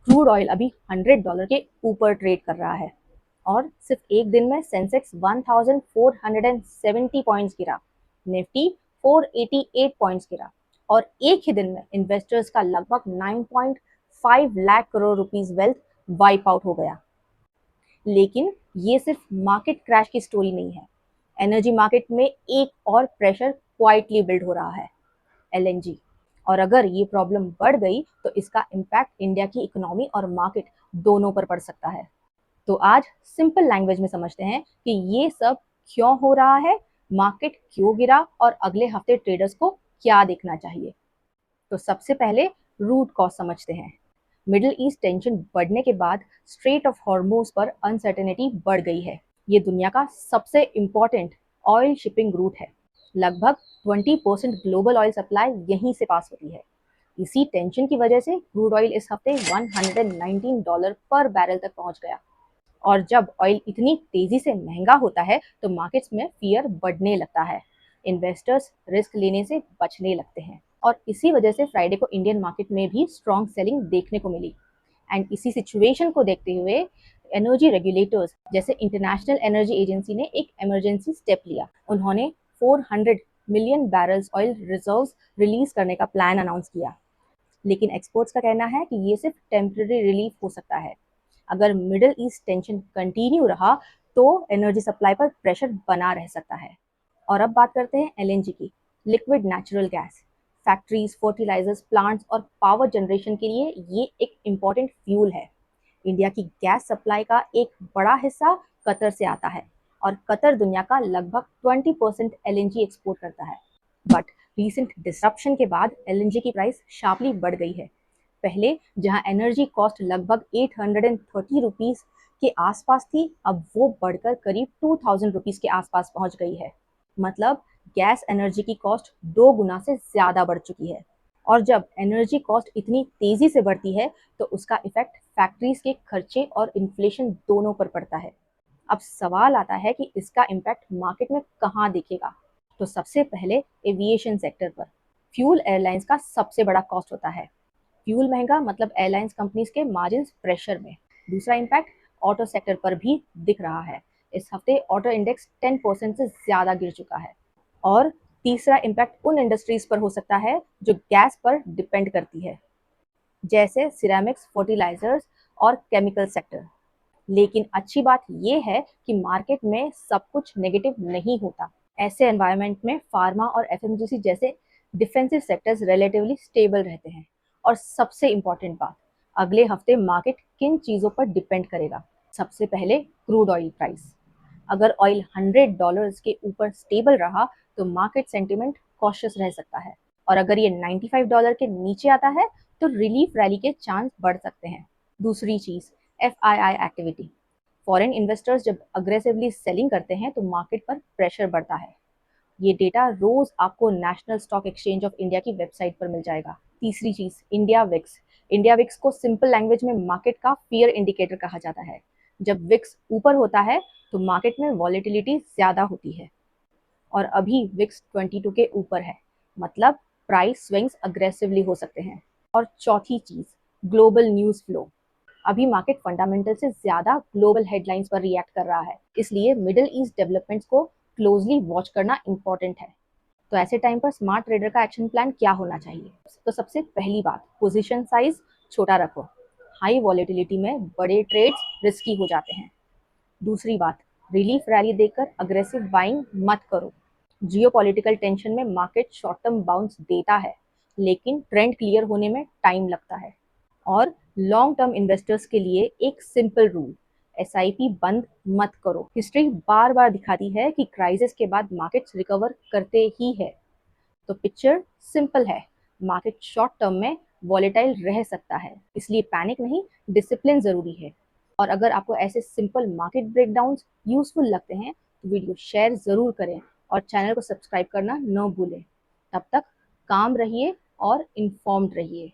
Crude oil अभी $100 के ऊपर ट्रेड कर रहा है और सिर्फ एक दिन में सेंसेक्स 1470 पॉइंट्स गिरा, निफ्टी 488 पॉइंट्स गिरा और एक ही दिन में इन्वेस्टर्स का लगभग 9.5 lakh crore rupees wealth wipe out हो गया। लेकिन ये सिर्फ मार्केट क्रैश की स्टोरी नहीं है। एनर्जी मार्केट में एक और प्रेशर क्वाइटली बिल्ड हो रहा है, एलएनजी। और अगर ये प्रॉब्लम बढ़ गई तो इसका इम्पैक्ट इंडिया की इकोनॉमी और मार्केट दोनों पर पड़ सकता है। तो आज सिंपल लैंग्वेज में समझते हैं कि ये सब क्यों हो रहा है, मार्केट क्यों गिरा और अगले हफ्ते ट्रेडर्स को क्या देखना चाहिए। तो सबसे पहले रूट कॉज समझते हैं। मिडिल ईस्ट टेंशन बढ़ने के बाद स्ट्रेट ऑफ हॉर्मोज पर अनसर्टेनिटी बढ़ गई है। ये दुनिया का सबसे इम्पोर्टेंट ऑयल शिपिंग रूट है। लगभग 20% ग्लोबल ऑयल सप्लाई यहीं से पास होती है। इसी टेंशन की वजह से क्रूड ऑयल इस हफ्ते $119 पर बैरल तक पहुंच गया। और जब ऑयल इतनी तेजी से महंगा होता है तो मार्केट्स में फियर बढ़ने लगता है। इन्वेस्टर्स रिस्क लेने से बचने लगते हैं और इसी वजह से फ्राइडे को इंडियन मार्केट में भी स्ट्रॉन्ग सेलिंग देखने को मिली। एंड इसी सिचुएशन को देखते हुए एनर्जी रेगुलेटर्स जैसे इंटरनेशनल एनर्जी एजेंसी ने एक इमरजेंसी स्टेप लिया। उन्होंने 400 million barrels oil reserves release करने का प्लान अनाउंस किया। लेकिन एक्सपर्ट्स का कहना है कि ये सिर्फ टेम्पररी रिलीफ हो सकता है। अगर मिडिल ईस्ट टेंशन कंटिन्यू रहा तो एनर्जी सप्लाई पर प्रेशर बना रह सकता है। और अब बात करते हैं एलएनजी की, liquid natural gas. Factories, fertilisers, plants और पावर जनरेशन के लिए ये एक इम्पॉर्टेंट फ्यूल है। इंडिया की गैस सप्लाई का एक बड़ा हिस्सा कतर से आता है और कतर दुनिया का लगभग 20% एलएनजी एक्सपोर्ट करता है। बट रीसेंट डिसरप्शन के बाद एलएनजी की प्राइस शार्पली बढ़ गई है। पहले जहां एनर्जी कॉस्ट लगभग 830 रुपीस के आसपास थी, अब वो बढ़कर करीब 2000 रुपीस के आसपास पहुंच गई है। मतलब गैस एनर्जी की कॉस्ट 2 गुना से ज्यादा बढ़ चुकी है। और जब एनर्जी कॉस्ट इतनी तेजी से बढ़ती है तो उसका इफेक्ट फैक्ट्रीज के खर्चे और इन्फ्लेशन दोनों पर पड़ता है। अब सवाल आता है कि इसका इम्पैक्ट मार्केट में कहाँ दिखेगा। तो सबसे पहले एविएशन सेक्टर पर। फ्यूल एयरलाइंस का सबसे बड़ा कॉस्ट होता है। फ्यूल महंगा मतलब एयरलाइंस कंपनीज के मार्जिन्स प्रेशर में। दूसरा इम्पैक्ट ऑटो सेक्टर पर भी दिख रहा है। इस हफ्ते ऑटो इंडेक्स 10% से ज्यादा गिर चुका है। और तीसरा इम्पैक्ट उन इंडस्ट्रीज पर हो सकता है जो गैस पर डिपेंड करती है, जैसे सिरेमिक्स, फर्टिलाइजर्स और केमिकल सेक्टर। लेकिन अच्छी बात यह है कि मार्केट में सब कुछ नेगेटिव नहीं होता। ऐसे एनवायरनमेंट में फार्मा और एफएमजीसी जैसे डिफेंसिव सेक्टर्स रिलेटिवली स्टेबल रहते हैं। और सबसे इम्पॉर्टेंट बात, अगले हफ्ते मार्केट किन चीज़ों पर डिपेंड करेगा। सबसे पहले क्रूड ऑयल प्राइस। अगर ऑयल $100 के ऊपर स्टेबल रहा तो मार्केट सेंटिमेंट कॉशियस रह सकता है। और अगर ये $95 के नीचे आता है तो रिलीफ रैली के चांस बढ़ सकते हैं। दूसरी चीज़, एफआईआई एक्टिविटी। फॉरेन इन्वेस्टर्स जब अग्रेसिवली सेलिंग करते हैं तो मार्केट पर प्रेशर बढ़ता है। ये डेटा रोज आपको national stock exchange of India की वेबसाइट पर मिल जाएगा। तीसरी चीज, इंडिया विक्स। इंडिया विक्स को सिंपल लैंग्वेज में मार्केट का फियर इंडिकेटर कहा जाता है। जब विक्स ऊपर होता है तो मार्केट में वॉलेटिलिटी ज्यादा होती है और अभी विक्स 22 के ऊपर है, मतलब प्राइस स्विंग्स अग्रेसिवली हो सकते हैं। और चौथी चीज, ग्लोबल न्यूज फ्लो। अभी मार्केट फंडामेंटल से ज्यादा ग्लोबल हेडलाइंस पर रिएक्ट कर रहा है, इसलिए मिडिल ईस्ट डेवलपमेंट्स को क्लोजली वॉच करना इंपॉर्टेंट है। तो ऐसे टाइम पर स्मार्ट ट्रेडर का एक्शन प्लान क्या होना चाहिए? तो सबसे पहली बात, पोजीशन साइज छोटा रखो। हाई वॉलेटिलिटी में बड़े ट्रेड्स रिस्की हो जाते हैं। दूसरी बात, रिलीफ रैली देखकर अग्रेसिव बाइंग मत करो। जियोपॉलिटिकल टेंशन में मार्केट शॉर्ट टर्म बाउंस देता है, लेकिन ट्रेंड क्लियर होने में टाइम लगता है। और लॉन्ग टर्म इन्वेस्टर्स के लिए एक सिंपल रूल, एसआईपी बंद मत करो। हिस्ट्री बार बार दिखाती है कि क्राइसिस के बाद मार्केट्स रिकवर करते ही है। तो पिक्चर सिंपल है, मार्केट शॉर्ट टर्म में वॉलेटाइल रह सकता है, इसलिए पैनिक नहीं, डिसिप्लिन जरूरी है। और अगर आपको ऐसे सिंपल मार्केट ब्रेकडाउन्स यूजफुल लगते हैं तो वीडियो शेयर जरूर करें और चैनल को सब्सक्राइब करना न भूलें। तब तक काम रहिए और इन्फॉर्म्ड रहिए।